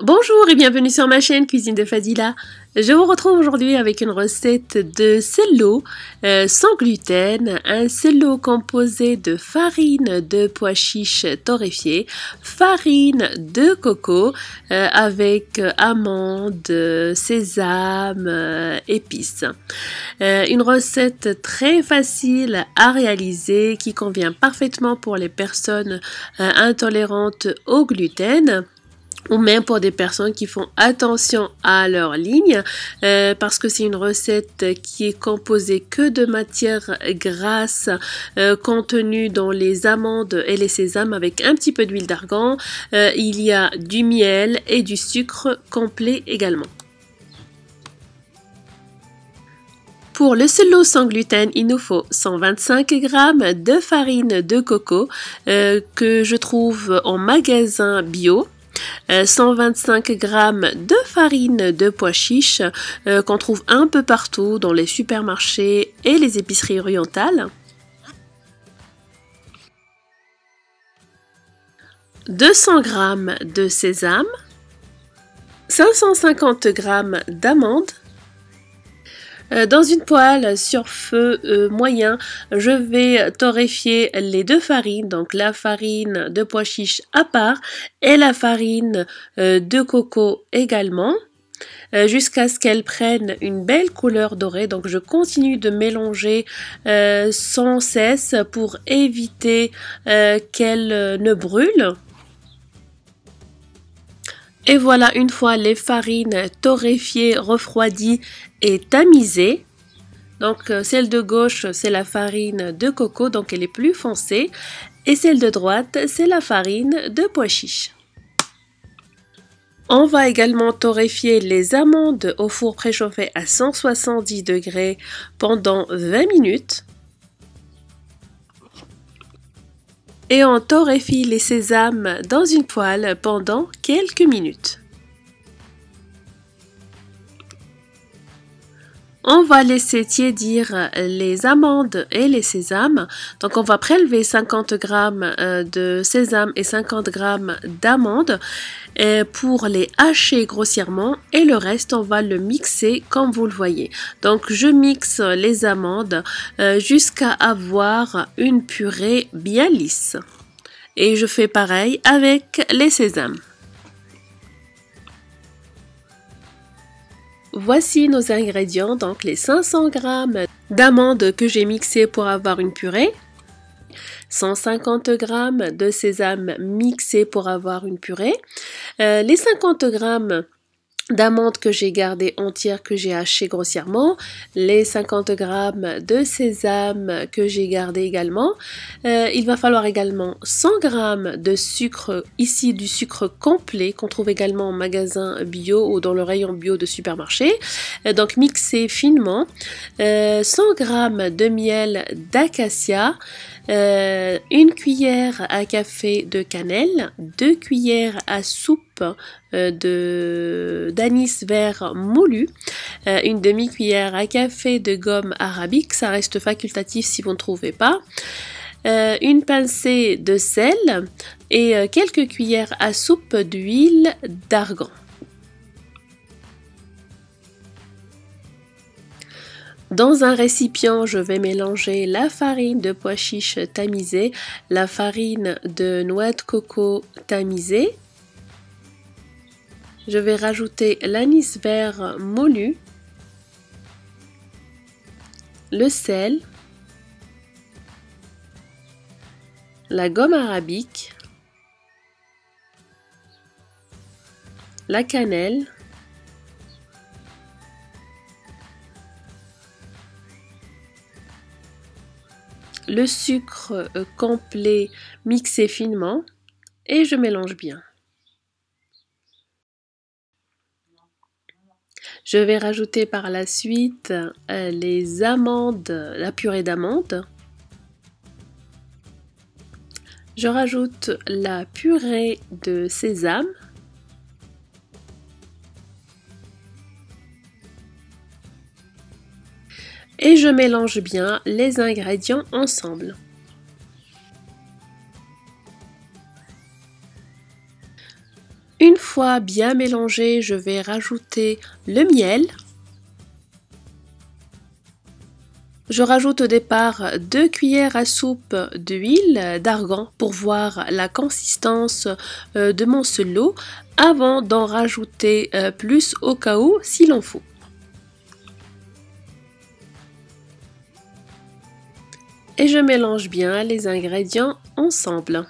Bonjour et bienvenue sur ma chaîne Cuisine de Fadila. Je vous retrouve aujourd'hui avec une recette de sello sans gluten, un sello composé de farine de pois chiches torréfiées, farine de coco avec amandes, sésame, épices. Une recette très facile à réaliser qui convient parfaitement pour les personnes intolérantes au gluten, ou même pour des personnes qui font attention à leur ligne, parce que c'est une recette qui est composée que de matières grasses contenues dans les amandes et les sésames avec un petit peu d'huile d'argan. Il y a du miel et du sucre complet également. Pour le sello sans gluten, il nous faut 125 g de farine de coco que je trouve en magasin bio. 125 g de farine de pois chiches qu'on trouve un peu partout dans les supermarchés et les épiceries orientales. 200 g de sésame. 550 g d'amandes. Dans une poêle sur feu moyen, je vais torréfier les deux farines, donc la farine de pois chiches à part et la farine de coco également, jusqu'à ce qu'elles prennent une belle couleur dorée. Donc je continue de mélanger sans cesse pour éviter qu'elles ne brûlent. Et voilà, une fois les farines torréfiées, refroidies et tamisées, donc celle de gauche c'est la farine de coco, donc elle est plus foncée, et celle de droite c'est la farine de pois chiches. On va également torréfier les amandes au four préchauffé à 170 degrés pendant 20 minutes. Et on torréfie les sésames dans une poêle pendant quelques minutes. On va laisser tiédir les amandes et les sésames. Donc on va prélever 50 g de sésame et 50 g d'amandes pour les hacher grossièrement, et le reste on va le mixer comme vous le voyez. Donc je mixe les amandes jusqu'à avoir une purée bien lisse. Et je fais pareil avec les sésames. Voici nos ingrédients, donc les 500 g d'amandes que j'ai mixées pour avoir une purée, 150 g de sésame mixé pour avoir une purée, les 50 g d'amandes que j'ai gardées entières, que j'ai hachées grossièrement, les 50 g de sésame que j'ai gardé également. Il va falloir également 100 g de sucre, ici du sucre complet qu'on trouve également en magasin bio ou dans le rayon bio de supermarché, donc mixé finement, 100 g de miel d'acacia, une cuillère à café de cannelle, 2 cuillères à soupe d'anis vert moulu, une demi-cuillère à café de gomme arabique, ça reste facultatif si vous ne trouvez pas, une pincée de sel et quelques cuillères à soupe d'huile d'argan. Dans un récipient, je vais mélanger la farine de pois chiches tamisée, la farine de noix de coco tamisée. Je vais rajouter l'anis vert moulu, le sel, la gomme arabique, la cannelle, le sucre complet mixé finement, et je mélange bien. Je vais rajouter par la suite les amandes, la purée d'amandes. Je rajoute la purée de sésame. Et je mélange bien les ingrédients ensemble. Une fois bien mélangé, je vais rajouter le miel. Je rajoute au départ 2 cuillères à soupe d'huile d'argan pour voir la consistance de mon selau avant d'en rajouter plus au cas où s'il en faut. Et je mélange bien les ingrédients ensemble.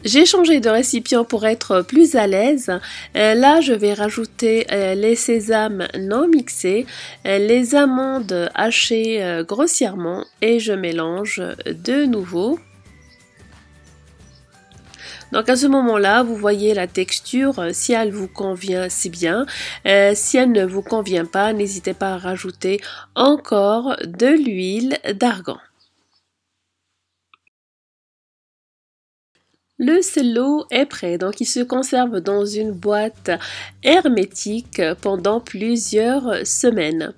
J'ai changé de récipient pour être plus à l'aise. Là, je vais rajouter les sésames non mixés, les amandes hachées grossièrement et je mélange de nouveau. Donc à ce moment-là, vous voyez la texture, si elle vous convient, c'est bien. Si elle ne vous convient pas, n'hésitez pas à rajouter encore de l'huile d'argan. Le selau est prêt, donc il se conserve dans une boîte hermétique pendant plusieurs semaines.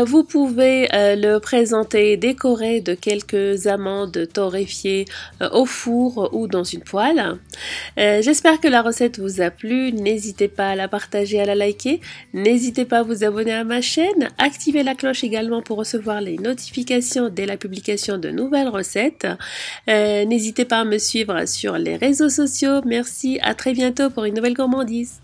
Vous pouvez le présenter décoré de quelques amandes torréfiées au four ou dans une poêle. J'espère que la recette vous a plu. N'hésitez pas à la partager, à la liker. N'hésitez pas à vous abonner à ma chaîne. Activez la cloche également pour recevoir les notifications dès la publication de nouvelles recettes. N'hésitez pas à me suivre sur les réseaux sociaux. Merci, à très bientôt pour une nouvelle gourmandise.